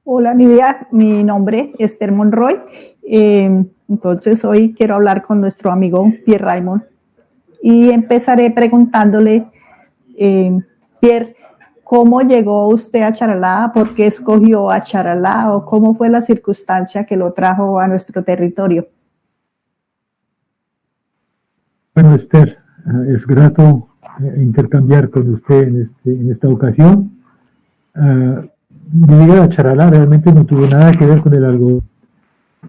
Hola Nidia, mi nombre es Esther Monroy. Entonces hoy quiero hablar con nuestro amigo Pierre Raymond y empezaré preguntándole, Pierre, ¿cómo llegó usted a Charalá? ¿Por qué escogió a Charalá? ¿O cómo fue la circunstancia que lo trajo a nuestro territorio? Bueno, Esther, es grato intercambiar con usted en esta ocasión. Mi llegada a Charalá realmente no tuvo nada que ver con el algodón,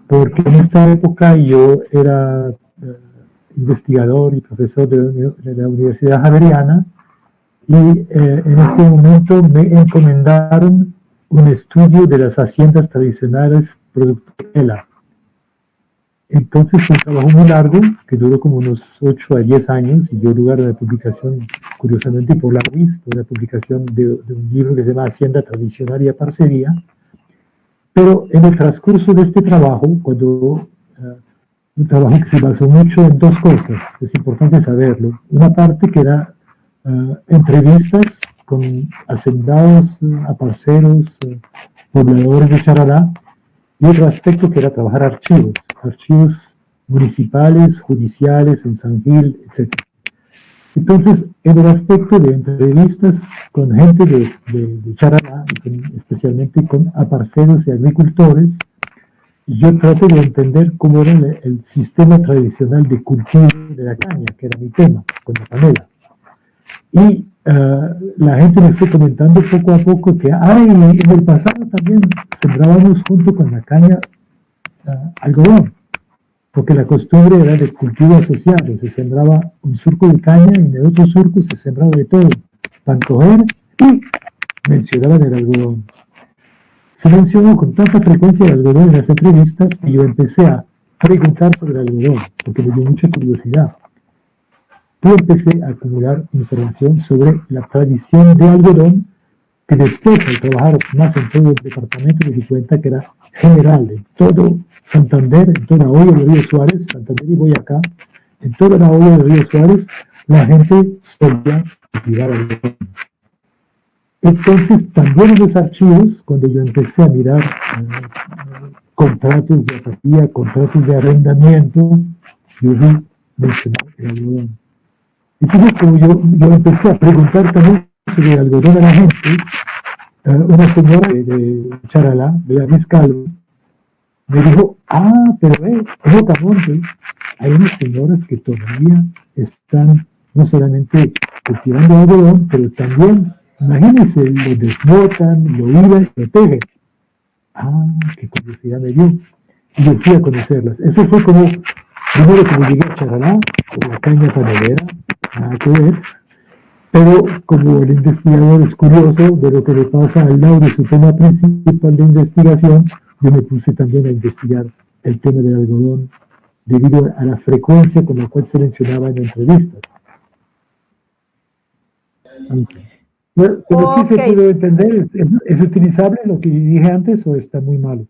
porque en esta época yo era investigador y profesor de la Universidad Javeriana y en este momento me encomendaron un estudio de las haciendas tradicionales producto de tela. Entonces fue un trabajo muy largo, que duró como unos 8 a 10 años, y dio lugar a la publicación, curiosamente por la revista, una publicación de un libro que se llama Hacienda Tradicional y Parcería. Pero en el transcurso de este trabajo, un trabajo que se basó mucho en dos cosas, es importante saberlo. Una parte que era entrevistas con hacendados, aparceros, pobladores de Charalá, y otro aspecto que era trabajar archivos municipales, judiciales, en San Gil, etc. Entonces, en el aspecto de entrevistas con gente de Charalá, especialmente con aparceros y agricultores, yo traté de entender cómo era el sistema tradicional de cultivo de la caña, que era mi tema, con la panela. Y la gente me fue comentando poco a poco que en el pasado también sembrábamos junto con la caña algodón, porque la costumbre era de cultivo asociado, se sembraba un surco de caña y en el otro surco se sembraba de todo, para coger, y mencionaban el algodón. Se mencionó con tanta frecuencia el algodón en las entrevistas que yo empecé a preguntar sobre el algodón, porque me dio mucha curiosidad. Y empecé a acumular información sobre la tradición de algodón, que después, al trabajar más en todo el departamento, me di cuenta que era general, en todo Santander, en toda la olla de Río Suárez, Santander y Boyacá, en toda la olla de Río Suárez, la gente solía cultivar algodón. Entonces, también en los archivos, cuando yo empecé a mirar contratos de apatía, contratos de arrendamiento, yo vi mencionar el algodón. Entonces, como yo empecé a preguntar también sobre el algodón a la gente, una señora de Charalá, de Ariscalvo, me dijo, pero en Ocamonte hay unas señoras que todavía están no solamente cultivando algodón, pero también, imagínense, lo desbotan, lo hilan, lo tejen. Qué curiosidad me dio. Y yo fui a conocerlas. Eso fue primero como llegué a Charalá, con la caña panelera, nada que ver. Pero como el investigador es curioso de lo que le pasa al lado de su tema principal de investigación, yo me puse también a investigar el tema del algodón debido a la frecuencia con la cual se mencionaba en entrevistas. Pero sí se pudo entender. ¿Es utilizable lo que dije antes o está muy malo?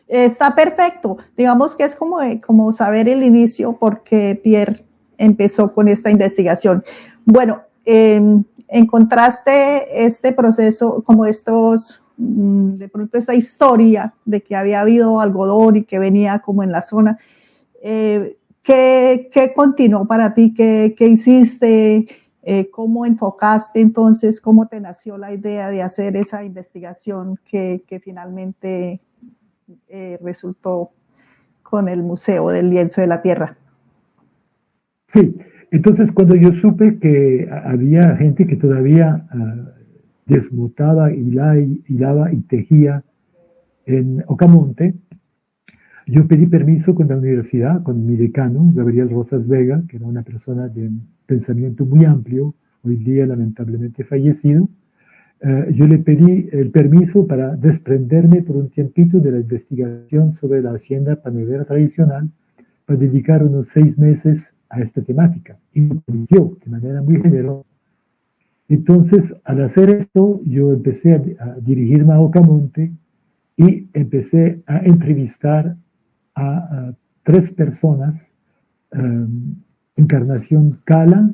Está perfecto. Digamos que es como saber el inicio porque Pierre empezó con esta investigación. Bueno, encontraste este proceso, como de pronto esta historia de que había habido algodón y que venía como en la zona. ¿Qué continuó para ti? ¿Qué hiciste? ¿Cómo enfocaste entonces? ¿Cómo te nació la idea de hacer esa investigación que finalmente resultó con el Museo del Lienzo de la Tierra? Sí, entonces cuando yo supe que había gente que todavía desbotaba, hilaba y tejía en Ocamonte, yo pedí permiso con la universidad, con mi decano, Gabriel Rosas Vega, que era una persona de pensamiento muy amplio, hoy día lamentablemente fallecido. Yo le pedí el permiso para desprenderme por un tiempito de la investigación sobre la hacienda panelera tradicional, para dedicar unos 6 meses a esta temática. Y me permitió de manera muy generosa. Entonces, al hacer esto, yo empecé a dirigirme a Ocamonte y empecé a entrevistar a 3 personas, Encarnación Cala,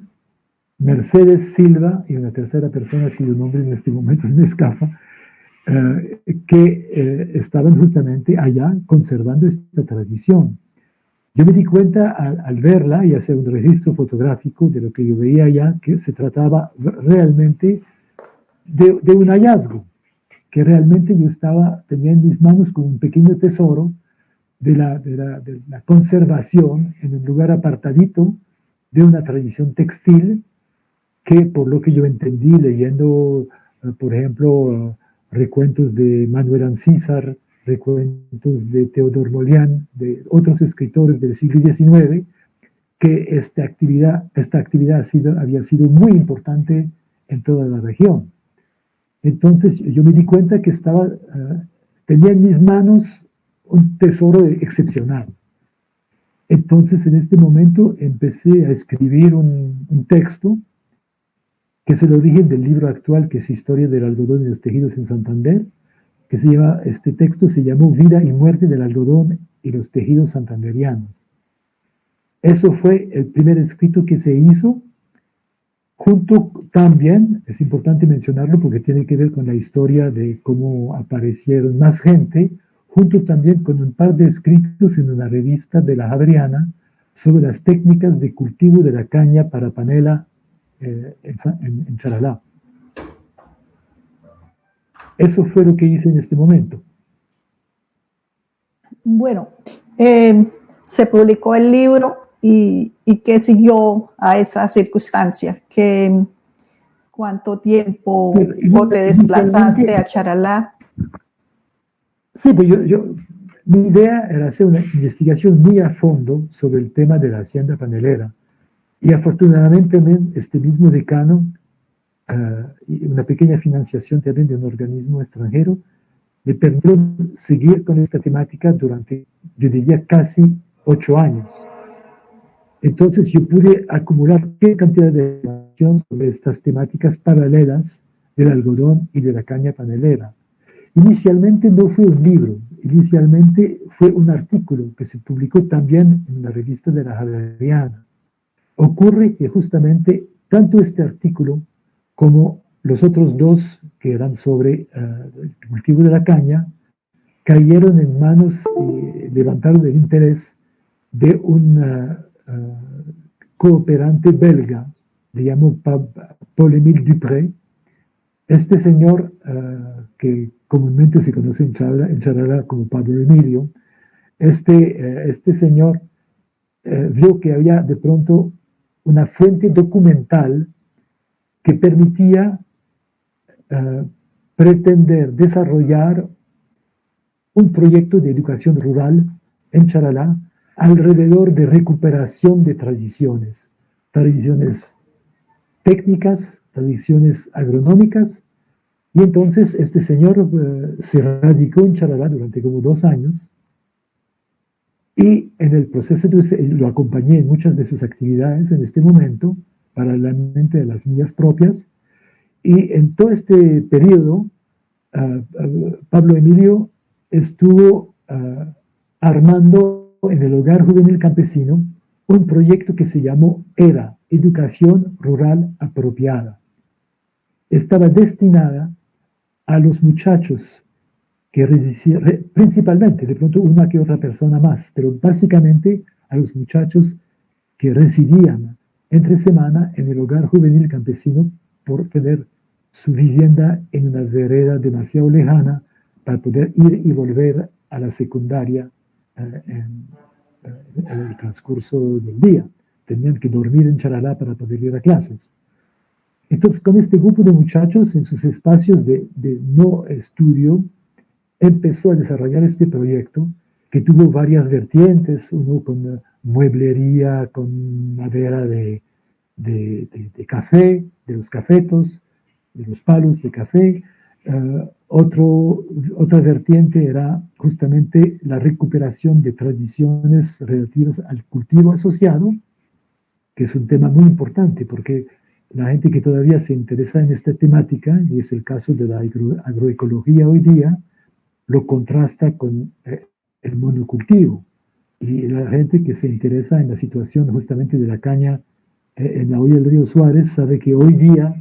Mercedes Silva y una tercera persona cuyo nombre en este momento se me escapa, que estaban justamente allá conservando esta tradición. Yo me di cuenta al verla y hacer un registro fotográfico de lo que yo veía allá, que se trataba realmente de un hallazgo, que realmente yo tenía en mis manos como un pequeño tesoro de la conservación en un lugar apartadito de una tradición textil que, por lo que yo entendí leyendo, por ejemplo, recuentos de Manuel Ancísar, recuentos de Teodor Molián, de otros escritores del siglo XIX, que esta actividad había sido muy importante en toda la región. Entonces yo me di cuenta que tenía en mis manos un tesoro excepcional. Entonces en este momento empecé a escribir un texto que es el origen del libro actual, que es Historia del algodón y los tejidos en Santander, que este texto se llamó Vida y muerte del algodón y los tejidos santanderianos. Eso fue el primer escrito que se hizo, junto también, es importante mencionarlo porque tiene que ver con la historia de cómo aparecieron más gente, junto también con un par de escritos en una revista de la Javeriana sobre las técnicas de cultivo de la caña para panela en Charalá. Eso fue lo que hice en este momento. Bueno, se publicó el libro y ¿qué siguió a esa circunstancia? ¿Cuánto tiempo te desplazaste a Charalá? Sí, pues mi idea era hacer una investigación muy a fondo sobre el tema de la hacienda panelera. Y afortunadamente este mismo decano y una pequeña financiación también de un organismo extranjero me permitió seguir con esta temática durante, yo diría, casi 8 años. Entonces yo pude acumular qué cantidad de información sobre estas temáticas paralelas del algodón y de la caña panelera. Inicialmente no fue un libro, inicialmente fue un artículo que se publicó también en la revista de la Javeriana. Ocurre que justamente tanto este artículo como los otros dos, que eran sobre el cultivo de la caña, cayeron en manos y levantaron el interés de un cooperante belga, le llamó Paul-Émile Dupré. Este señor, que comúnmente se conoce en Charalá como Pablo Emilio, este señor vio que había de pronto una fuente documental que permitía pretender desarrollar un proyecto de educación rural en Charalá alrededor de recuperación de tradiciones técnicas, tradiciones agronómicas. Y entonces este señor se radicó en Charalá durante como 2 años, y en el proceso lo acompañé en muchas de sus actividades en este momento, paralelamente a las mías propias. Y en todo este periodo, Pablo Emilio estuvo armando en el Hogar Juvenil Campesino un proyecto que se llamó ERA, Educación Rural Apropiada. Estaba destinada a los muchachos que principalmente, de pronto una que otra persona más, pero básicamente a los muchachos que residían entre semana en el Hogar Juvenil Campesino por tener su vivienda en una vereda demasiado lejana para poder ir y volver a la secundaria en el transcurso del día. Tenían que dormir en Charalá para poder ir a clases. Entonces, con este grupo de muchachos en sus espacios de no estudio, empezó a desarrollar este proyecto que tuvo varias vertientes, uno con mueblería, con madera de café, de los cafetos, de los palos de café. Otra vertiente era justamente la recuperación de tradiciones relativas al cultivo asociado, que es un tema muy importante porque la gente que todavía se interesa en esta temática, y es el caso de la agroecología hoy día, lo contrasta con el monocultivo. Y la gente que se interesa en la situación justamente de la caña en la orilla del río Suárez sabe que hoy día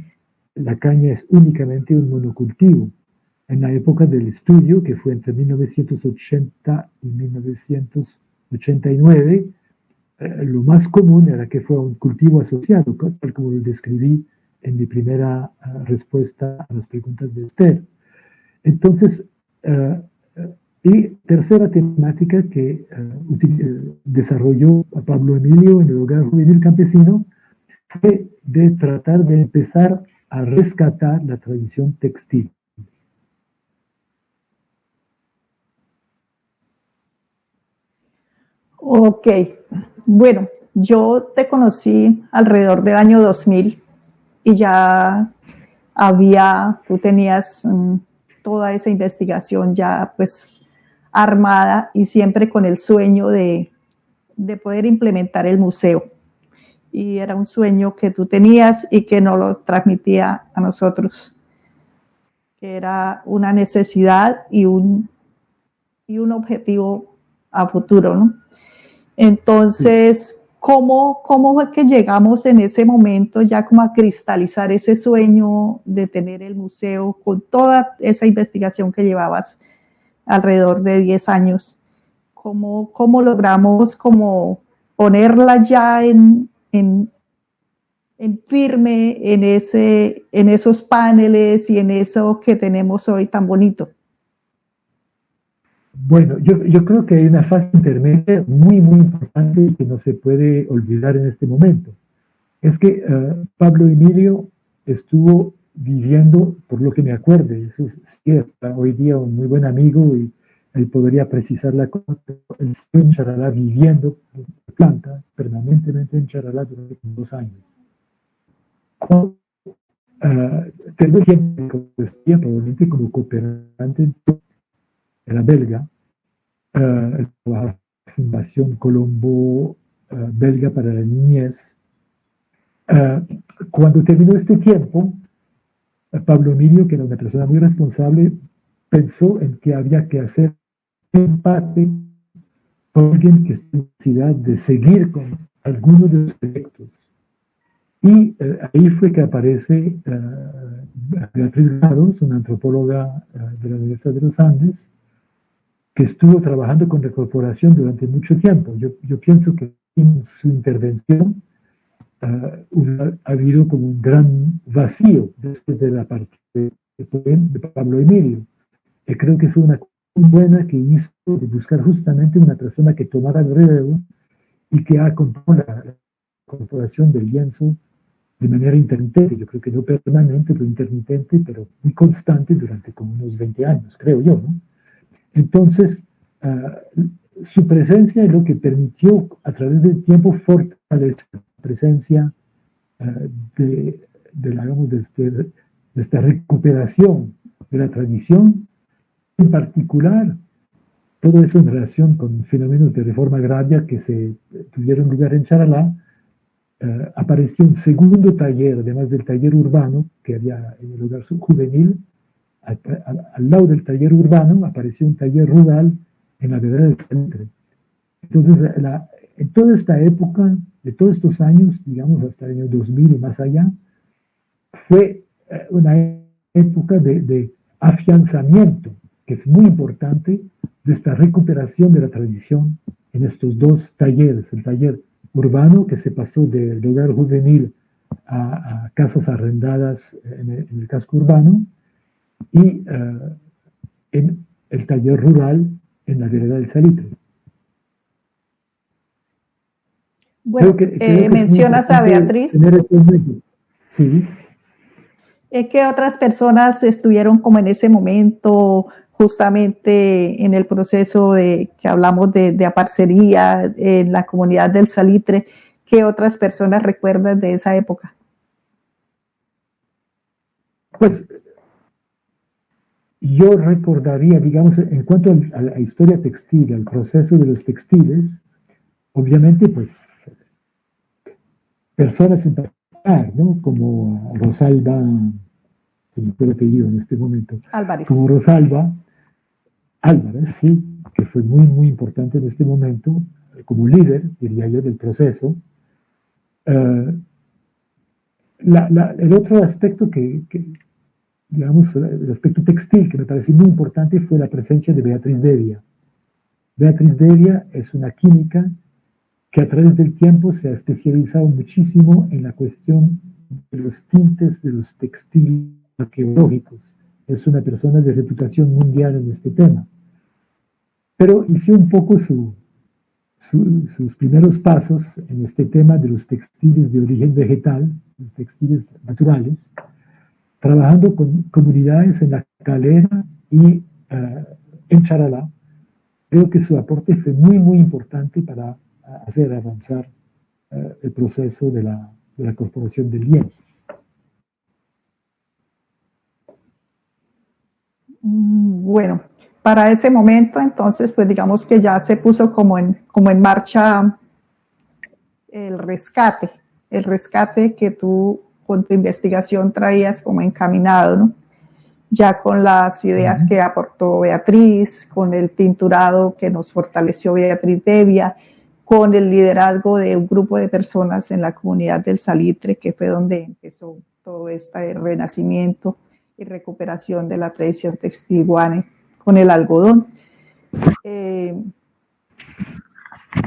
la caña es únicamente un monocultivo. en la época del estudio, que fue entre 1980 y 1989, lo más común era que fuera un cultivo asociado, tal como lo describí en mi primera respuesta a las preguntas de Esther. Entonces, y tercera temática que desarrolló a Pablo Emilio en el Hogar Juvenil Campesino fue de tratar de empezar a rescatar la tradición textil. Ok, bueno, yo te conocí alrededor del año 2000 y ya tú tenías toda esa investigación ya pues armada y siempre con el sueño de poder implementar el museo. Y era un sueño que tú tenías y que no lo transmitía a nosotros, que era una necesidad y un objetivo a futuro, ¿no? Entonces, ¿cómo fue que llegamos en ese momento ya como a cristalizar ese sueño de tener el museo con toda esa investigación que llevabas alrededor de 10 años? ¿Cómo logramos como ponerla ya en firme en esos paneles y en eso que tenemos hoy tan bonito? Bueno, yo creo que hay una fase intermedia muy, muy importante que no se puede olvidar en este momento. Es que Pablo Emilio estuvo viviendo, por lo que me acuerde, eso sí, está hoy día un muy buen amigo y él podría precisar la cosa, él estuvo en Charalá viviendo en la planta permanentemente en Charalá durante 2 años. Tengo tiempo, como decía, probablemente como cooperante, era belga, la Fundación Colombo Belga para la Niñez. Cuando terminó este tiempo, Pablo Emilio, que era una persona muy responsable, pensó en que había que hacer en parte por alguien que esté en necesidad de seguir con algunos de los proyectos. Y ahí fue que aparece Beatriz Grados, una antropóloga de la Universidad de los Andes, que estuvo trabajando con la corporación durante mucho tiempo. Yo pienso que en su intervención ha habido como un gran vacío después de la parte de Pablo Emilio. Y creo que fue una muy buena que hizo de buscar justamente una persona que tomara el relevo y que ha comprado la corporación del lienzo de manera intermitente. Yo creo que no permanente, pero intermitente, pero muy constante durante como unos 20 años, creo yo, ¿no? Entonces, su presencia es lo que permitió a través del tiempo fortalecer la presencia de esta recuperación de la tradición, en particular todo eso en relación con fenómenos de reforma agraria que se tuvieron lugar en Charalá. Apareció un segundo taller, además del taller urbano que había en el hogar juvenil. Al lado del taller urbano apareció un taller rural en la vereda del Salitre. Entonces, en toda esta época, de todos estos años, digamos hasta el año 2000 y más allá, fue una época de afianzamiento, que es muy importante, de esta recuperación de la tradición en estos dos talleres, el taller urbano, que se pasó del hogar juvenil a casas arrendadas en el casco urbano, y en el taller rural en la vereda del Salitre. Bueno, creo que mencionas a Beatriz. Sí. ¿Qué otras personas estuvieron como en ese momento, justamente en el proceso de que hablamos de aparcería en la comunidad del Salitre? ¿Qué otras personas recuerdas de esa época? Pues yo recordaría, digamos, en cuanto a la historia textil, al proceso de los textiles, obviamente, pues, personas en particular, ¿no? Como Rosalba, se me fue el apellido en este momento, Álvarez. como Rosalba Álvarez, sí, que fue muy, muy importante en este momento, como líder, diría yo, del proceso. El otro aspecto que digamos, el aspecto textil que me parece muy importante fue la presencia de Beatriz Devia. Beatriz Devia es una química que a través del tiempo se ha especializado muchísimo en la cuestión de los tintes de los textiles arqueológicos. Es una persona de reputación mundial en este tema. Pero hizo un poco sus primeros pasos en este tema de los textiles de origen vegetal, los textiles naturales, trabajando con comunidades en La Calera y en Charalá. Creo que su aporte fue muy, muy importante para hacer avanzar el proceso de la corporación del lienzo. Bueno, para ese momento, entonces, pues digamos que ya se puso como en marcha el rescate que tú con tu investigación traías como encaminado, ¿no? Ya con las ideas que aportó Beatriz, con el tinturado que nos fortaleció Beatriz Devia, con el liderazgo de un grupo de personas en la comunidad del Salitre, que fue donde empezó todo este renacimiento y recuperación de la tradición textil guane con el algodón.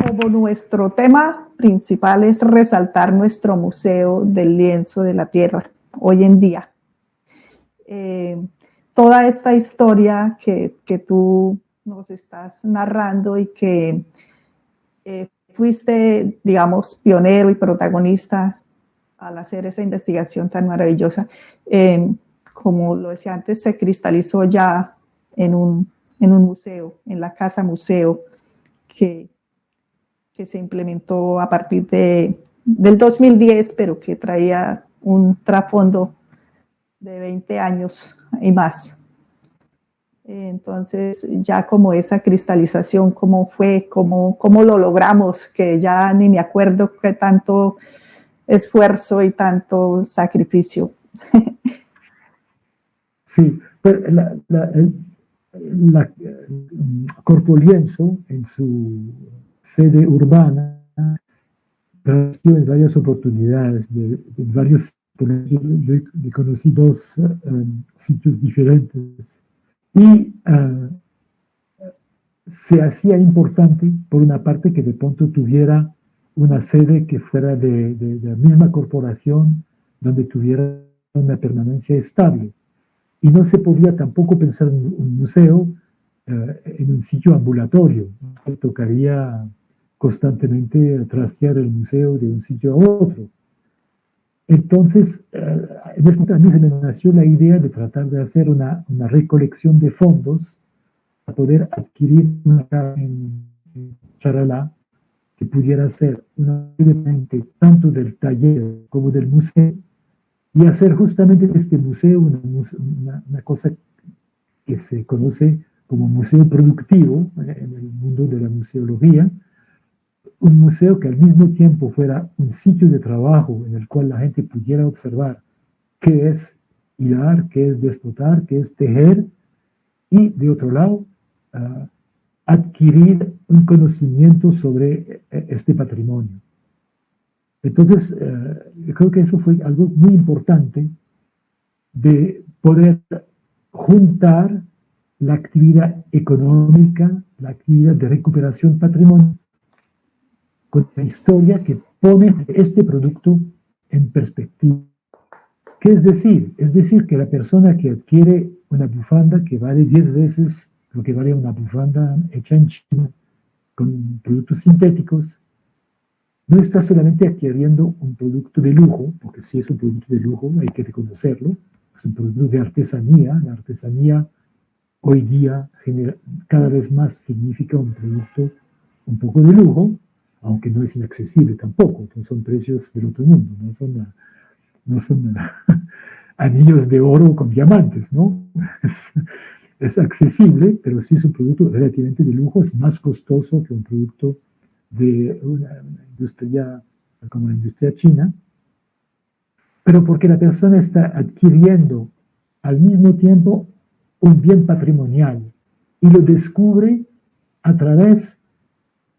Como nuestro tema principal es resaltar nuestro Museo del Lienzo de la Tierra hoy en día. Toda esta historia que tú nos estás narrando y que fuiste, digamos, pionero y protagonista al hacer esa investigación tan maravillosa, como lo decía antes, se cristalizó ya en un museo, en la Casa Museo, que se implementó a partir del 2010, pero que traía un trasfondo de 20 años y más. Entonces, ya como esa cristalización, ¿cómo fue? ¿Cómo lo logramos? Que ya ni me acuerdo qué tanto esfuerzo y tanto sacrificio. Sí, pues la Corpolienzo, en su sede urbana, trabajó en varias oportunidades, de varios, de conocí dos sitios diferentes. Y se hacía importante, por una parte, que de pronto tuviera una sede que fuera de la misma corporación, donde tuviera una permanencia estable. Y no se podía tampoco pensar en un museo en un sitio ambulatorio. Tocaría constantemente trastear el museo de un sitio a otro. Entonces, en este momento a mí se me nació la idea de tratar de hacer una recolección de fondos para poder adquirir una casa en Charalá que pudiera ser tanto del taller como del museo, y hacer justamente de este museo una cosa que se conoce como museo productivo en el mundo de la museología, un museo que al mismo tiempo fuera un sitio de trabajo en el cual la gente pudiera observar qué es hilar, qué es despotar, qué es tejer, y de otro lado, adquirir un conocimiento sobre este patrimonio. Entonces, yo creo que eso fue algo muy importante de poder juntar la actividad económica, la actividad de recuperación patrimonial, con la historia que pone este producto en perspectiva. ¿Qué es decir? Es decir, que la persona que adquiere una bufanda que vale 10 veces lo que vale una bufanda hecha en China con productos sintéticos, no está solamente adquiriendo un producto de lujo, porque si es un producto de lujo hay que reconocerlo, es un producto de artesanía. La artesanía hoy día cada vez más significa un producto un poco de lujo, aunque no es inaccesible tampoco, no son precios del otro mundo, no son anillos de oro con diamantes, ¿no? Es accesible, pero sí es un producto relativamente de lujo, es más costoso que un producto de una industria como la industria china, pero porque la persona está adquiriendo al mismo tiempo un bien patrimonial y lo descubre a través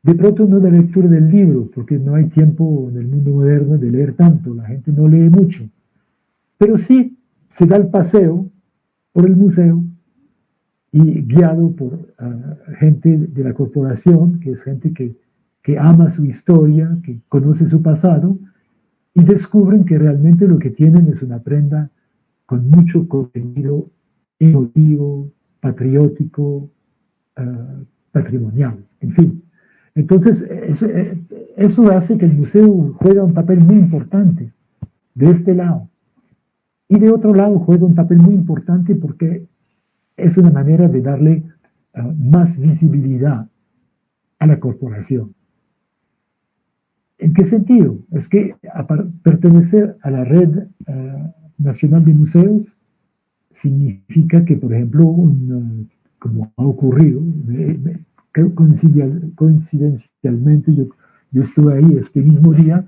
de pronto no de la lectura del libro, porque no hay tiempo en el mundo moderno de leer tanto, la gente no lee mucho, pero sí se da el paseo por el museo y guiado por gente de la corporación, que es gente que ama su historia, que conoce su pasado, y descubren que realmente lo que tienen es una prenda con mucho contenido emotivo, patriótico, patrimonial, en fin. Entonces, eso hace que el museo juega un papel muy importante de este lado. Y de otro lado juega un papel muy importante porque es una manera de darle más visibilidad a la corporación. ¿En qué sentido? Es que pertenecer a la red nacional de museos significa que, por ejemplo, como ha ocurrido, coincidencialmente yo estuve ahí este mismo día,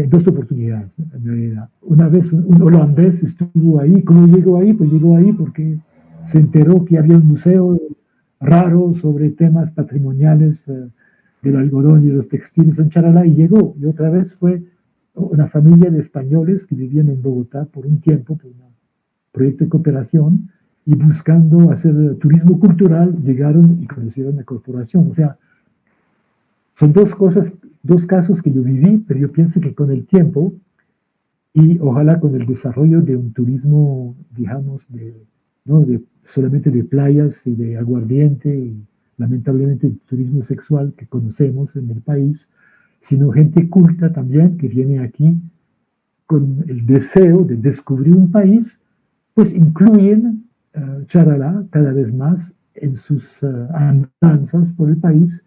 dos oportunidades en realidad. Una vez un holandés estuvo ahí. ¿Cómo llegó ahí? Pues llegó ahí porque se enteró que había un museo raro sobre temas patrimoniales del algodón y los textiles en Charalá y llegó. Y otra vez fue una familia de españoles que vivían en Bogotá por un tiempo, por un proyecto de cooperación, y buscando hacer turismo cultural, llegaron y conocieron la corporación. O sea, son dos casos que yo viví, pero yo pienso que con el tiempo y ojalá con el desarrollo de un turismo, digamos, no solamente de playas y de aguardiente y lamentablemente el turismo sexual que conocemos en el país, sino gente culta también que viene aquí con el deseo de descubrir un país, pues incluyen Charalá cada vez más en sus andanzas por el país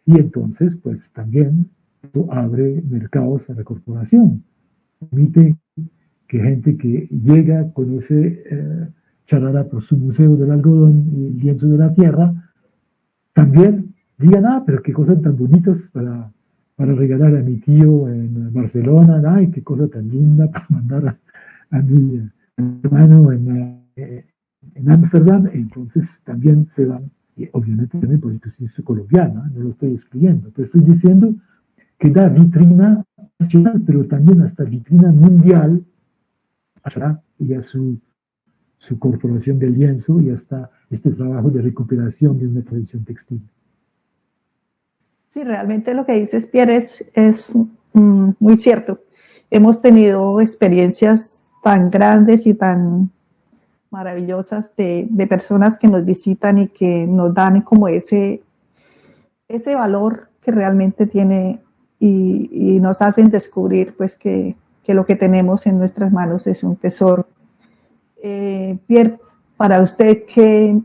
y entonces pues también abre mercados a la corporación. Permite que gente que llega, conoce Charalá por su museo del algodón y el lienzo de la tierra, también digan, pero qué cosas tan bonitas para regalar a mi tío en Barcelona, ay, qué cosa tan linda para mandar a mi hermano en Ámsterdam. Entonces también se van, y obviamente también por el instituto colombiano, no lo estoy excluyendo, pero estoy diciendo que da vitrina nacional, pero también hasta vitrina mundial y a su corporación del lienzo y hasta este trabajo de recuperación de una tradición textil. Sí, realmente lo que dices, Pierre, es muy cierto. Hemos tenido experiencias tan grandes y tan maravillosas de personas que nos visitan y que nos dan como ese valor que realmente tiene y nos hacen descubrir pues que lo que tenemos en nuestras manos es un tesoro. Pierre, para usted, ¿qué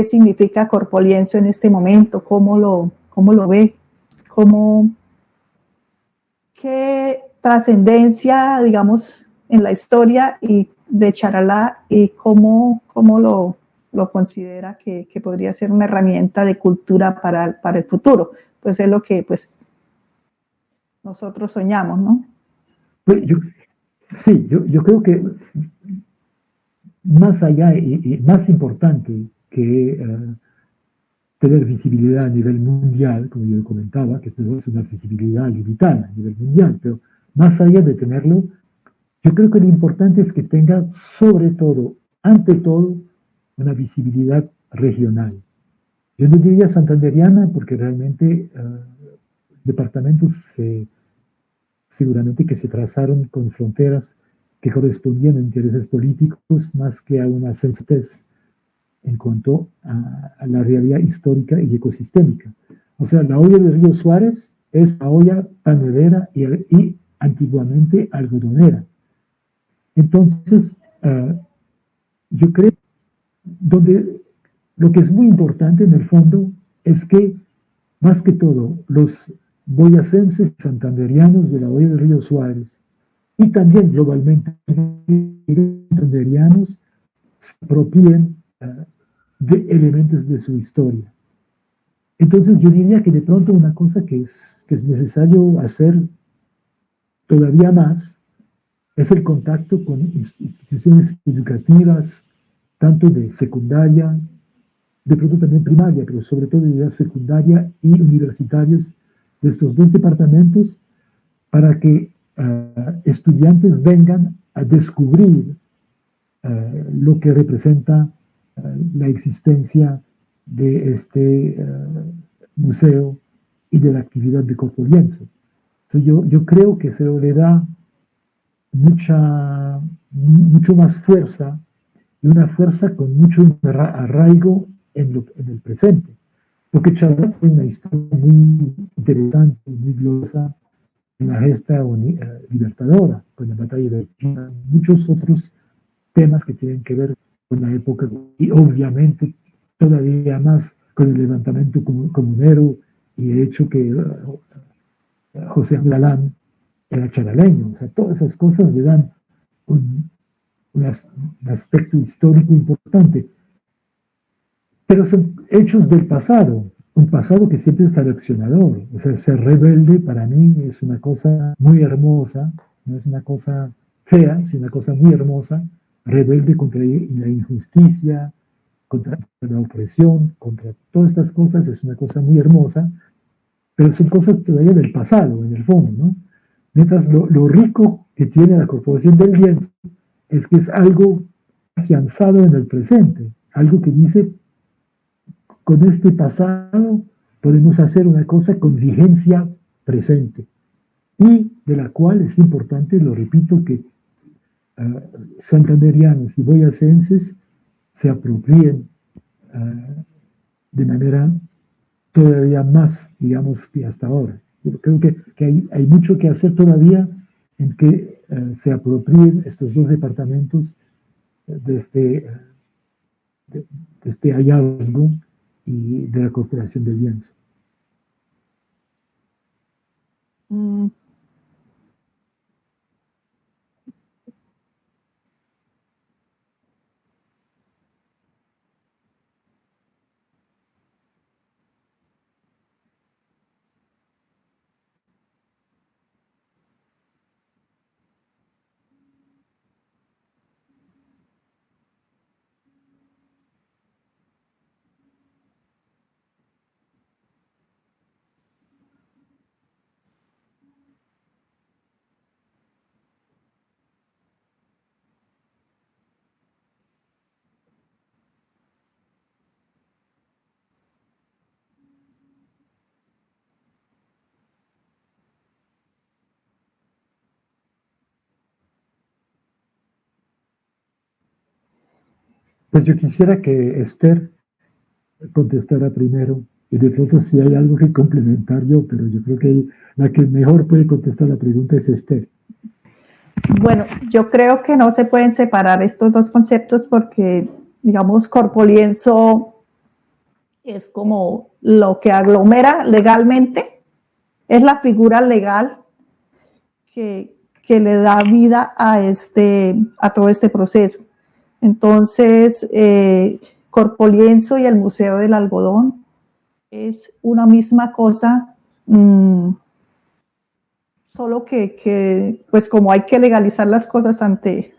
significa Corpolienzo en este momento? ¿Cómo lo ve? ¿Qué trascendencia, digamos, en la historia y de Charalá y cómo lo considera que podría ser una herramienta de cultura para el futuro? Pues es lo que pues nosotros soñamos, ¿no? Pues yo creo que más allá y más importante que tener visibilidad a nivel mundial, como yo comentaba, que es una visibilidad limitada a nivel mundial, pero más allá de tenerlo, yo creo que lo importante es que tenga sobre todo, ante todo, una visibilidad regional. Yo no diría santanderiana porque realmente departamentos seguramente que se trazaron con fronteras que correspondían a intereses políticos más que a una sensatez en cuanto a la realidad histórica y ecosistémica. O sea, la olla del río Suárez es la olla panelera y antiguamente algodonera. Entonces, yo creo donde lo que es muy importante en el fondo es que, más que todo, los boyacenses santanderianos de la olla del río Suárez y también globalmente santanderianos se apropien de elementos de su historia. Entonces yo diría que de pronto una cosa que es necesario hacer todavía más es el contacto con instituciones educativas, tanto de secundaria, de pronto también primaria, pero sobre todo de secundaria y universitarios de estos dos departamentos, para que estudiantes vengan a descubrir lo que representa la existencia de este museo y de la actividad de Corpo Lienzo. Yo creo que se le da mucho más fuerza, y una fuerza con mucho arraigo en el presente. Porque Chalá tiene una historia muy interesante, muy gloriosa en la gesta libertadora, con la batalla de China, muchos otros temas que tienen que ver con la época y obviamente todavía más con el levantamiento comunero y el hecho que José Galán era charaleño. O sea, todas esas cosas le dan un aspecto histórico importante. Pero son hechos del pasado, un pasado que siempre es seleccionador. O sea, ser rebelde para mí es una cosa muy hermosa, no es una cosa fea, sino una cosa muy hermosa. Rebelde contra la injusticia, contra la opresión, contra todas estas cosas, es una cosa muy hermosa, pero son cosas todavía del pasado, en el fondo, ¿no? Mientras lo rico que tiene la Corporación del Lienzo es que es algo afianzado en el presente, algo que dice, con este pasado podemos hacer una cosa con vigencia presente, y de la cual es importante, lo repito, que santanderianos y boyacenses se apropien de manera todavía más, digamos, que hasta ahora. Yo creo que hay mucho que hacer todavía en que se apropien estos dos departamentos de este hallazgo y de la Corporación del Lienzo. Pues yo quisiera que Esther contestara primero y de pronto si hay algo que complementar yo, pero yo creo que la que mejor puede contestar la pregunta es Esther. Bueno, yo creo que no se pueden separar estos dos conceptos porque, digamos, Corpo Lienzo es como lo que aglomera legalmente, es la figura legal que le da vida a todo este proceso. Entonces, Corpo Lienzo y el Museo del Algodón es una misma cosa, solo que, pues como hay que legalizar las cosas ante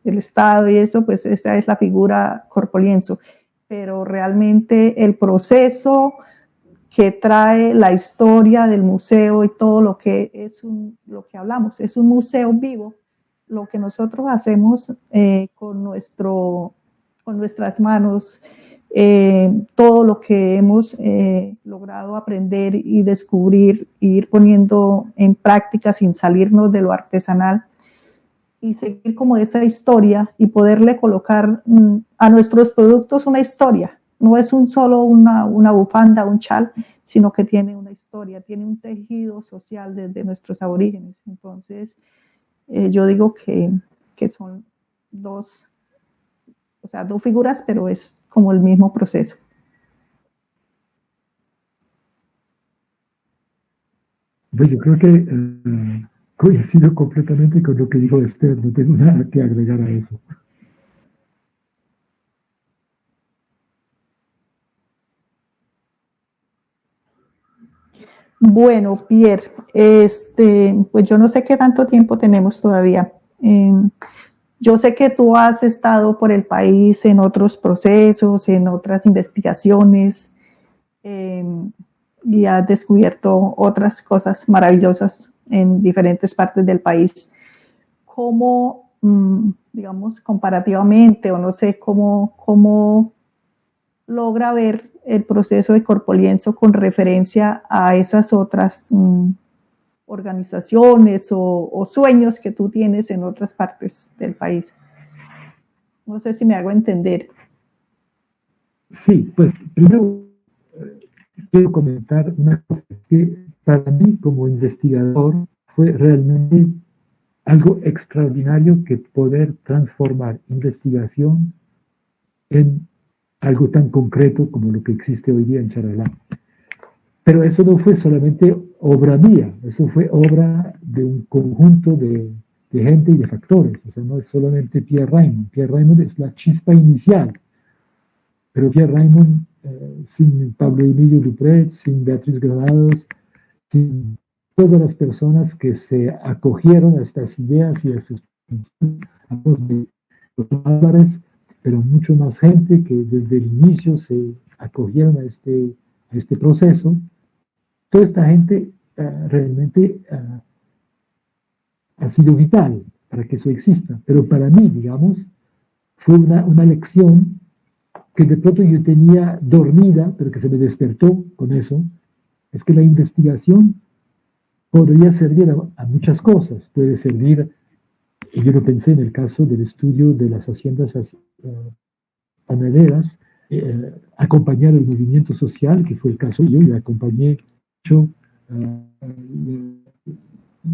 el Estado y eso, pues esa es la figura Corpo Lienzo. Pero realmente el proceso que trae la historia del museo y todo lo que lo que hablamos, es un museo vivo. Lo que nosotros hacemos con nuestras manos, todo lo que hemos logrado aprender y descubrir, e ir poniendo en práctica sin salirnos de lo artesanal y seguir como esa historia y poderle colocar a nuestros productos una historia. No es solo una bufanda, un chal, sino que tiene una historia, tiene un tejido social desde nuestros aborígenes. Entonces, yo digo que son dos figuras, pero es como el mismo proceso. Pues yo creo que coincido completamente con lo que dijo Esther, no tengo nada que agregar a eso. Bueno, Pierre, pues yo no sé qué tanto tiempo tenemos todavía. Yo sé que tú has estado por el país en otros procesos, en otras investigaciones, y has descubierto otras cosas maravillosas en diferentes partes del país. ¿Cómo digamos, comparativamente, o no sé cómo logra ver el proceso de Corpolienzo con referencia a esas otras organizaciones o sueños que tú tienes en otras partes del país. No sé si me hago entender. Sí, pues primero quiero comentar una cosa que para mí como investigador fue realmente algo extraordinario que poder transformar investigación en algo tan concreto como lo que existe hoy día en Charalá. Pero eso no fue solamente obra mía, eso fue obra de un conjunto de gente y de factores. O sea, no es solamente Pierre Raymond. Pierre Raymond es la chispa inicial. Pero Pierre Raymond, sin Pablo Emilio Dupret, sin Beatriz Granados, sin todas las personas que se acogieron a estas ideas y a estos principios de los Álvarez, pero mucho más gente que desde el inicio se acogieron a este proceso. Toda esta gente realmente ha sido vital para que eso exista. Pero para mí, digamos, fue una lección que de pronto yo tenía dormida, pero que se me despertó con eso, es que la investigación podría servir a muchas cosas. Puede servir, y yo lo pensé en el caso del estudio de las haciendas panaderas, acompañar el movimiento social, que fue el caso yo, y acompañé mucho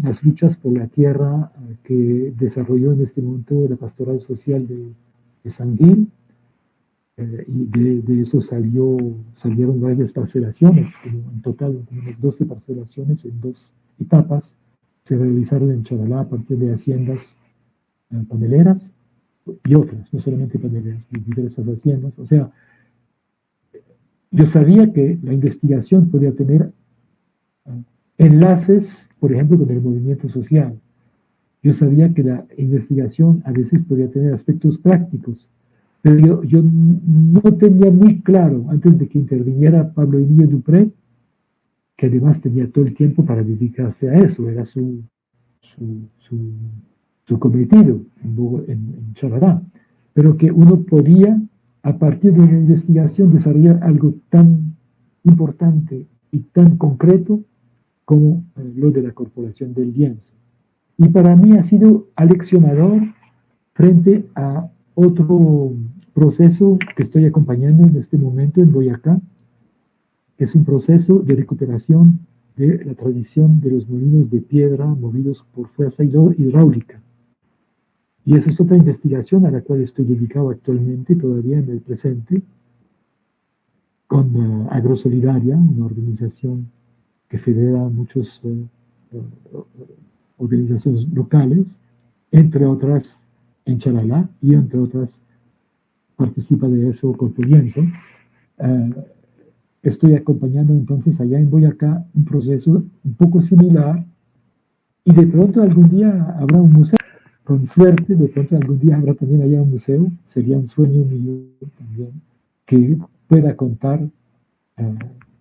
las luchas por la tierra que desarrolló en este momento la pastoral social de San Gil, y de eso salieron varias parcelaciones, en total unas 12 parcelaciones en 2 etapas, se realizaron en Charalá a partir de haciendas paneleras y otras, no solamente paneleras, diversas haciendas. O sea, yo sabía que la investigación podía tener enlaces, por ejemplo, con el movimiento social. Yo sabía que la investigación a veces podía tener aspectos prácticos, pero yo no tenía muy claro, antes de que interviniera Pablo Emilio Dupret, que además tenía todo el tiempo para dedicarse a eso, era su cometido en Charalá, pero que uno podía, a partir de una investigación, desarrollar algo tan importante y tan concreto como lo de la Corporación del Lienzo. Y para mí ha sido aleccionador frente a otro proceso que estoy acompañando en este momento en Boyacá, que es un proceso de recuperación de la tradición de los molinos de piedra movidos por fuerza hidráulica. Y esa es otra investigación a la cual estoy dedicado actualmente, todavía en el presente, con Agrosolidaria, una organización que federa muchas organizaciones locales, entre otras en Charalá, y entre otras participa de eso Corpolienzo. Estoy acompañando entonces allá en Boyacá un proceso un poco similar, y de pronto algún día habrá un museo. Con suerte, de pronto algún día habrá también allá un museo. Sería un sueño mío también que pueda contar,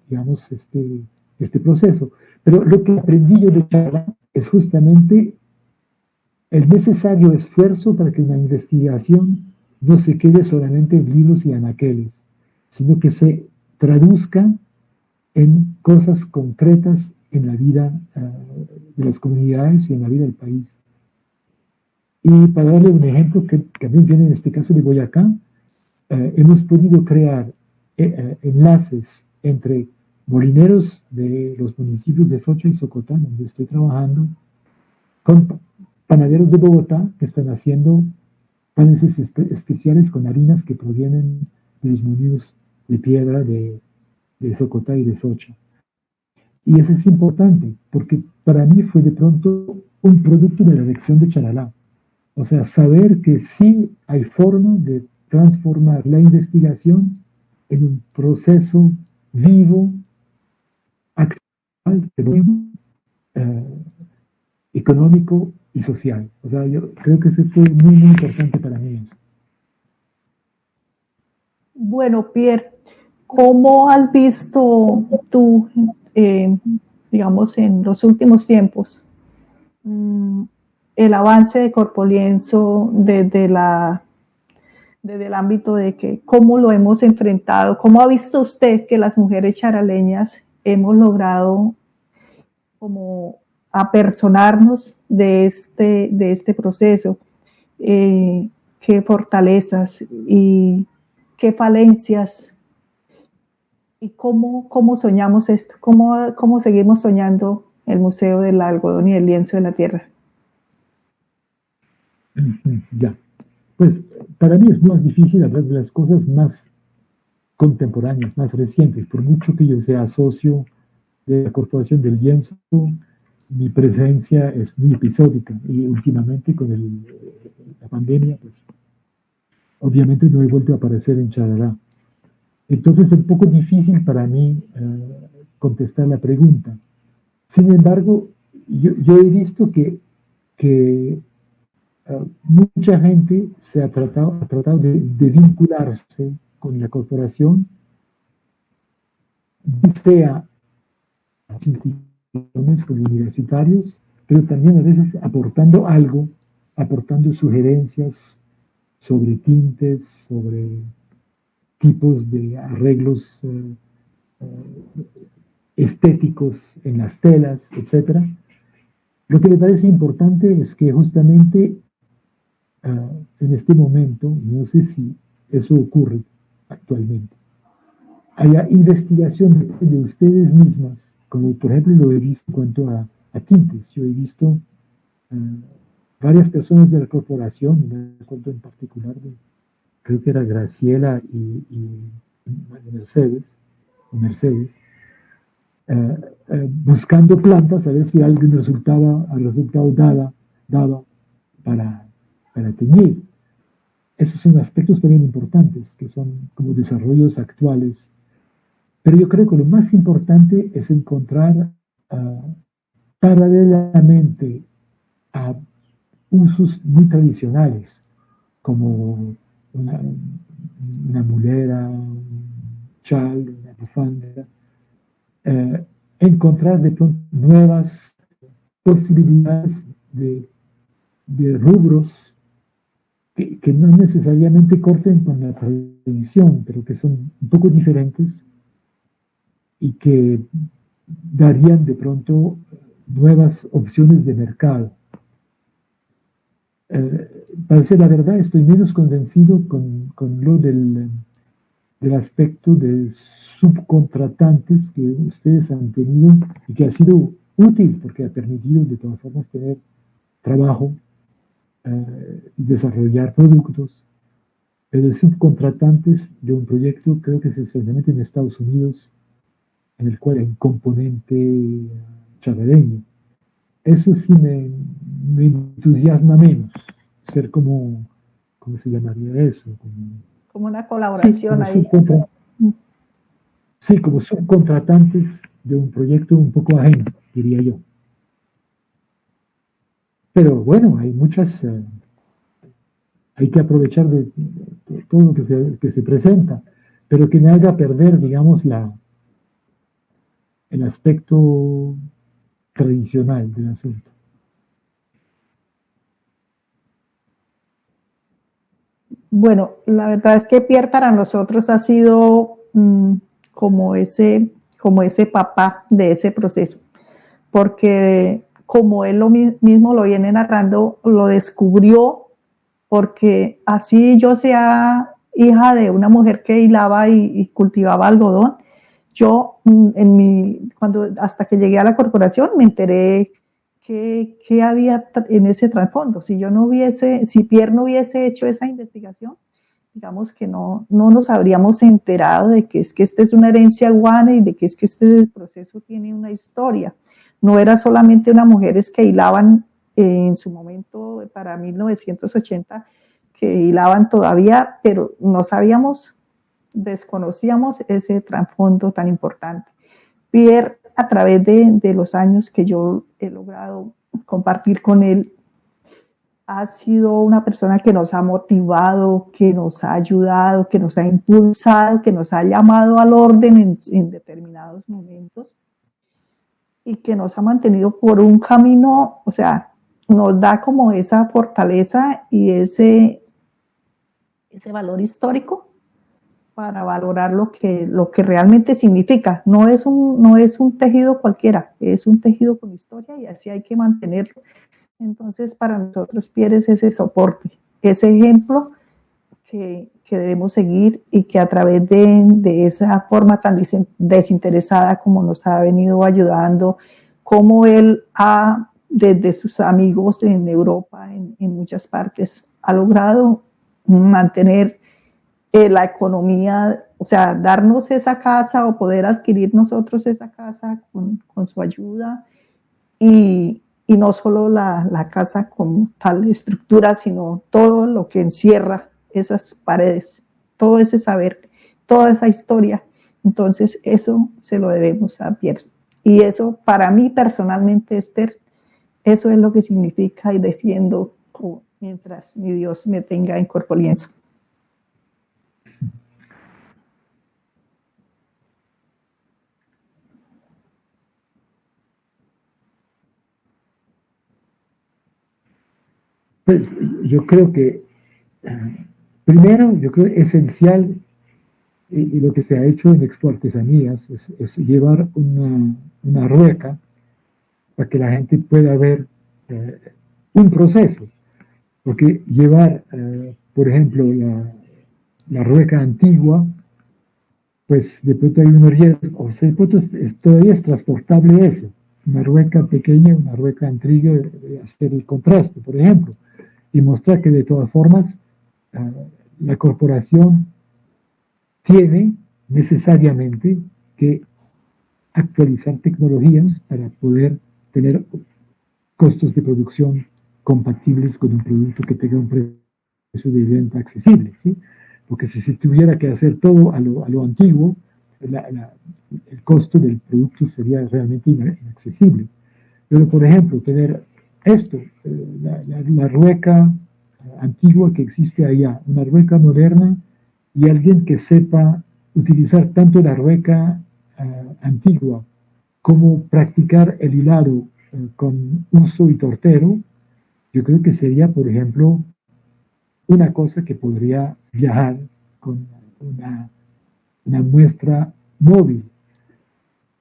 digamos, este proceso. Pero lo que aprendí yo de Charalá es justamente el necesario esfuerzo para que una investigación no se quede solamente en libros y anaqueles, sino que se traduzca en cosas concretas en la vida de las comunidades y en la vida del país. Y para darle un ejemplo que también viene en este caso de Boyacá, hemos podido crear enlaces entre molineros de los municipios de Socha y Socotá, donde estoy trabajando, con panaderos de Bogotá que están haciendo panes especiales con harinas que provienen de los molinos de piedra de Socotá y de Socha. Y eso es importante, porque para mí fue de pronto un producto de la elección de Charalá. O sea, saber que sí hay forma de transformar la investigación en un proceso vivo, actual, económico y social. O sea, yo creo que eso fue muy, muy importante para mí. Eso. Bueno, Pierre, ¿cómo has visto tú, digamos, en los últimos tiempos, el avance de Corpolienzo desde el ámbito de que cómo lo hemos enfrentado, cómo ha visto usted que las mujeres charaleñas hemos logrado como apersonarnos de este proceso, qué fortalezas y qué falencias y cómo soñamos esto, cómo seguimos soñando el Museo del Algodón y el Lienzo de la Tierra. Ya, pues para mí es más difícil hablar de las cosas más contemporáneas, más recientes, por mucho que yo sea socio de la Corporación del Lienzo, mi presencia es muy episódica y últimamente con la pandemia, pues obviamente no he vuelto a aparecer en Charalá. Entonces es un poco difícil para mí contestar la pregunta. Sin embargo, yo he visto que mucha gente ha tratado de vincularse con la corporación, sea las instituciones con universitarios, pero también a veces aportando algo, aportando sugerencias sobre tintes, sobre tipos de arreglos estéticos en las telas, etc. Lo que me parece importante es que justamente en este momento, no sé si eso ocurre actualmente, haya investigación de ustedes mismas, como por ejemplo lo he visto en cuanto a tintes. Yo he visto varias personas de la corporación, me acuerdo en particular creo que era Graciela y Mercedes, buscando plantas a ver si algún resultado daba para teñir. Esos son aspectos también importantes, que son como desarrollos actuales. Pero yo creo que lo más importante es encontrar paralelamente a usos muy tradicionales, como una mulera, un chal, una bufanda, encontrar de pronto nuevas posibilidades de rubros que no necesariamente corten con la tradición, pero que son un poco diferentes y que darían de pronto nuevas opciones de mercado. Para decir la verdad, estoy menos convencido con lo del aspecto de subcontratantes que ustedes han tenido y que ha sido útil porque ha permitido de todas formas tener trabajo y desarrollar productos. Pero subcontratantes de un proyecto creo que es esencialmente en Estados Unidos, en el cual hay un componente charareño. Eso sí me entusiasma menos, ser como, ¿cómo se llamaría eso? Como una colaboración sí, sí, como subcontratantes de un proyecto un poco ajeno, diría yo. Pero bueno, hay muchas, hay que aprovechar de todo lo que se presenta, pero que me haga perder, digamos, el aspecto tradicional del asunto. Bueno, la verdad es que Pierre para nosotros ha sido como ese papá de ese proceso, porque como él mismo lo viene narrando, lo descubrió porque así yo sea hija de una mujer que hilaba y cultivaba algodón, yo hasta que llegué a la corporación me enteré que había en ese trasfondo. Si Pierre no hubiese hecho esa investigación, digamos que no nos habríamos enterado de que esta es una herencia guana y de que este proceso tiene una historia. No era solamente unas mujeres que hilaban en su momento para 1980, que hilaban todavía, pero desconocíamos ese trasfondo tan importante. Pierre, a través de los años que yo he logrado compartir con él, ha sido una persona que nos ha motivado, que nos ha ayudado, que nos ha impulsado, que nos ha llamado al orden en determinados momentos y que nos ha mantenido por un camino, o sea, nos da como esa fortaleza y ese valor histórico para valorar lo que realmente significa. No es un tejido cualquiera, es un tejido con historia y así hay que mantenerlo. Entonces, para nosotros Pierre es ese soporte, ese ejemplo que debemos seguir y que a través de esa forma tan desinteresada como nos ha venido ayudando, como él ha, desde sus amigos en Europa, en muchas partes, ha logrado mantener la economía, o sea, darnos esa casa o poder adquirir nosotros esa casa con su ayuda y no solo la casa como tal estructura, sino todo lo que encierra esas paredes, todo ese saber, toda esa historia. Entonces, eso se lo debemos a Pierre. Y eso, para mí personalmente, Esther, eso es lo que significa y defiendo mientras mi Dios me tenga en cuerpo lienzo. Pues yo creo que, primero, yo creo esencial, y lo que se ha hecho en Expo Artesanías, es llevar una rueca para que la gente pueda ver un proceso. Porque llevar, por ejemplo, la rueca antigua, pues de pronto hay unos riesgos, o sea, de pronto todavía es transportable eso. Una rueca pequeña, una rueca antigua, hacer el contraste, por ejemplo, y mostrar que de todas formas la corporación tiene necesariamente que actualizar tecnologías para poder tener costos de producción compatibles con un producto que tenga un precio de venta accesible, ¿sí? Porque si se tuviera que hacer todo a lo antiguo, el costo del producto sería realmente inaccesible. Pero, por ejemplo, tener esto, la rueca antigua que existe allá, una rueca moderna y alguien que sepa utilizar tanto la rueca antigua como practicar el hilado con uso y tortero, yo creo que sería, por ejemplo, una cosa que podría viajar con una muestra móvil.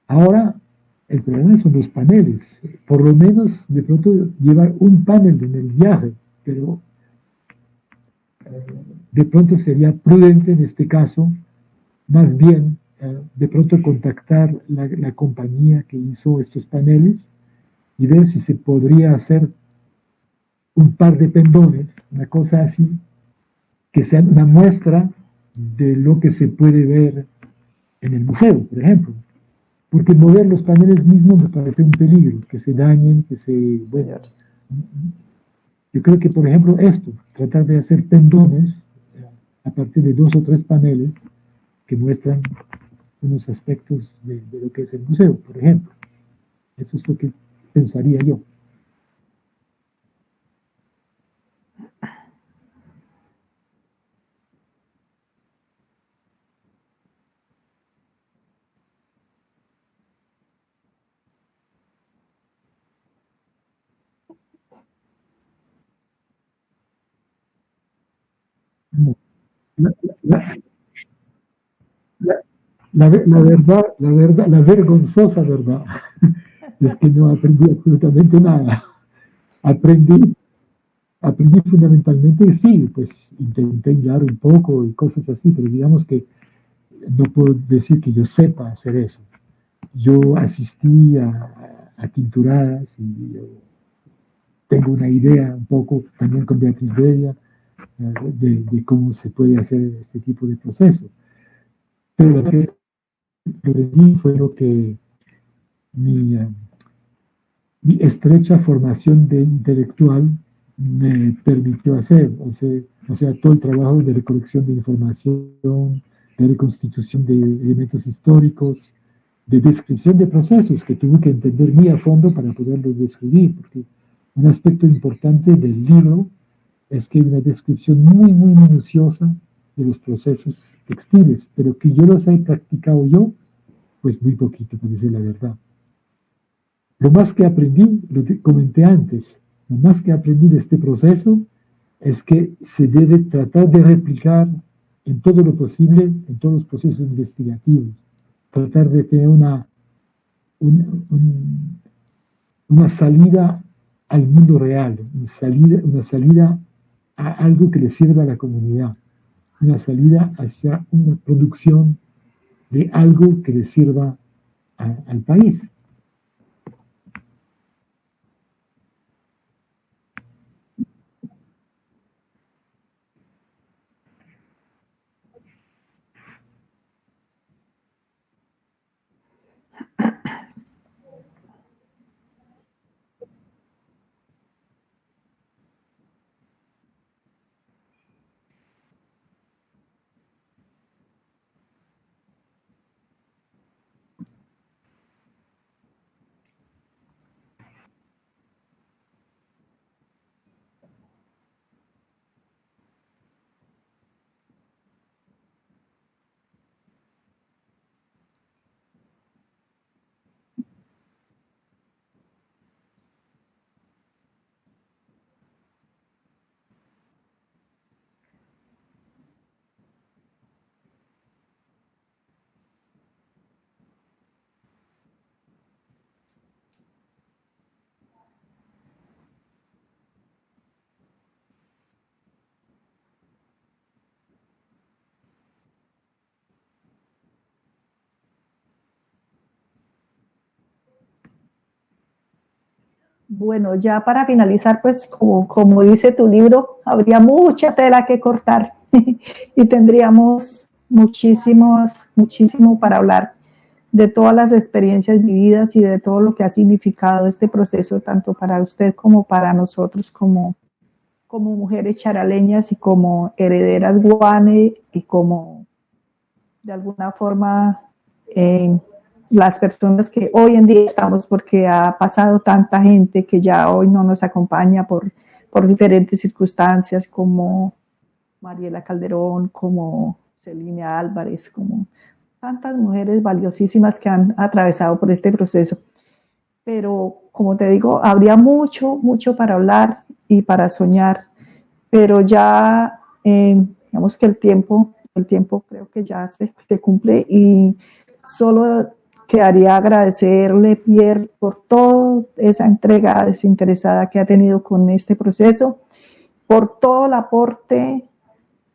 Ahora, el problema son los paneles. Por lo menos, de pronto, llevar un panel en el viaje, pero de pronto sería prudente en este caso, más bien, de pronto contactar la compañía que hizo estos paneles y ver si se podría hacer un par de pendones, una cosa así, que sean una muestra de lo que se puede ver en el museo, por ejemplo. Porque mover los paneles mismos me parece un peligro, que se dañen, que se... Bueno, yo creo que, por ejemplo, esto, tratar de hacer pendones a partir de 2 o 3 paneles que muestran unos aspectos de lo que es el museo, por ejemplo. Eso es lo que pensaría yo. La, la, la vergonzosa verdad es que no aprendí absolutamente nada. Aprendí fundamentalmente, sí, pues intenté hilar un poco y cosas así, pero digamos que no puedo decir que yo sepa hacer eso. Yo asistí a tinturadas y yo tengo una idea un poco también con Beatriz Bella de cómo se puede hacer este tipo de proceso. Pero lo que aprendí fue lo que mi estrecha formación intelectual me permitió hacer, o sea, todo el trabajo de recolección de información, de reconstitución de elementos históricos, de descripción de procesos que tuve que entender muy a fondo para poderlos describir, porque un aspecto importante del libro es que hay una descripción muy, muy minuciosa de los procesos textiles, pero que yo los he practicado yo, pues muy poquito, para decir la verdad. Lo más que aprendí, lo que comenté antes, Lo más que aprendí de este proceso es que se debe tratar de replicar en todo lo posible, en todos los procesos investigativos, tratar de tener una salida al mundo real, una salida a algo que le sirva a la comunidad, una salida hacia una producción de algo que le sirva al país. Bueno, ya para finalizar, pues como dice tu libro, habría mucha tela que cortar y tendríamos muchísimo para hablar de todas las experiencias vividas y de todo lo que ha significado este proceso, tanto para usted como para nosotros, como mujeres charaleñas y como herederas guane y como de alguna forma las personas que hoy en día estamos, porque ha pasado tanta gente que ya hoy no nos acompaña por diferentes circunstancias, como Mariela Calderón, como Celina Álvarez, como tantas mujeres valiosísimas que han atravesado por este proceso. Pero, como te digo, habría mucho para hablar y para soñar, pero ya, digamos que el tiempo creo que ya se cumple y solo quedaría agradecerle, Pierre, por toda esa entrega desinteresada que ha tenido con este proceso, por todo el aporte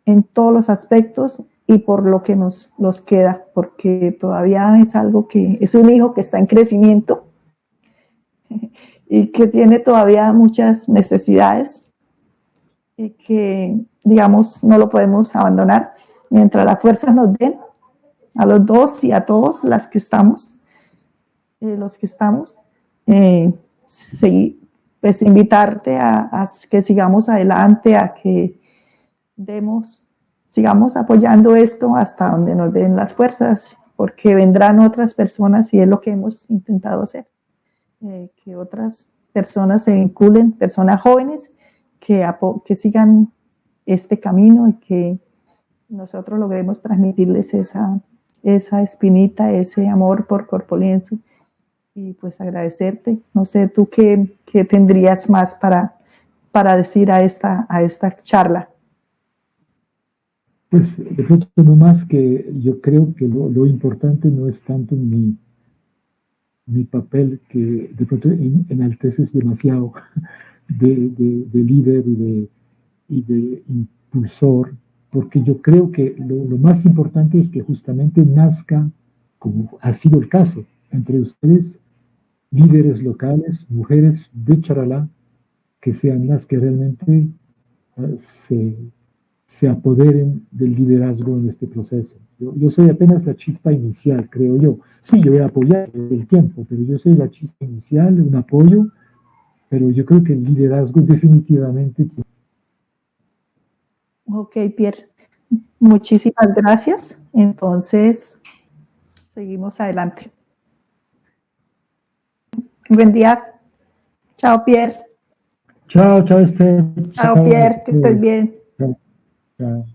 en todos los aspectos y por lo que nos queda, porque todavía es algo que es un hijo que está en crecimiento y que tiene todavía muchas necesidades y que, digamos, no lo podemos abandonar mientras las fuerzas nos den, a los dos y a todos los que estamos, pues invitarte a que sigamos adelante, a que sigamos apoyando esto hasta donde nos den las fuerzas, porque vendrán otras personas y es lo que hemos intentado hacer, que otras personas se vinculen, personas jóvenes que sigan este camino y que nosotros logremos transmitirles esa espinita, ese amor por Corpoliense y pues agradecerte. No sé, tú qué tendrías más para decir a esta charla. Pues de pronto no más que yo creo que lo importante no es tanto mi papel, que de pronto enalteces demasiado de líder y de impulsor, porque yo creo que lo más importante es que justamente nazca, como ha sido el caso, entre ustedes, líderes locales, mujeres de Charalá, que sean las que realmente se apoderen del liderazgo en este proceso. Yo soy apenas la chispa inicial, creo yo. Sí, yo voy a apoyar el tiempo, pero yo soy la chispa inicial, un apoyo, pero yo creo que el liderazgo definitivamente. Ok, Pierre, muchísimas gracias. Entonces, seguimos adelante. Buen día. Chao, Pierre. Chao, Esther. Chao, Pierre, que estés bien. Chao.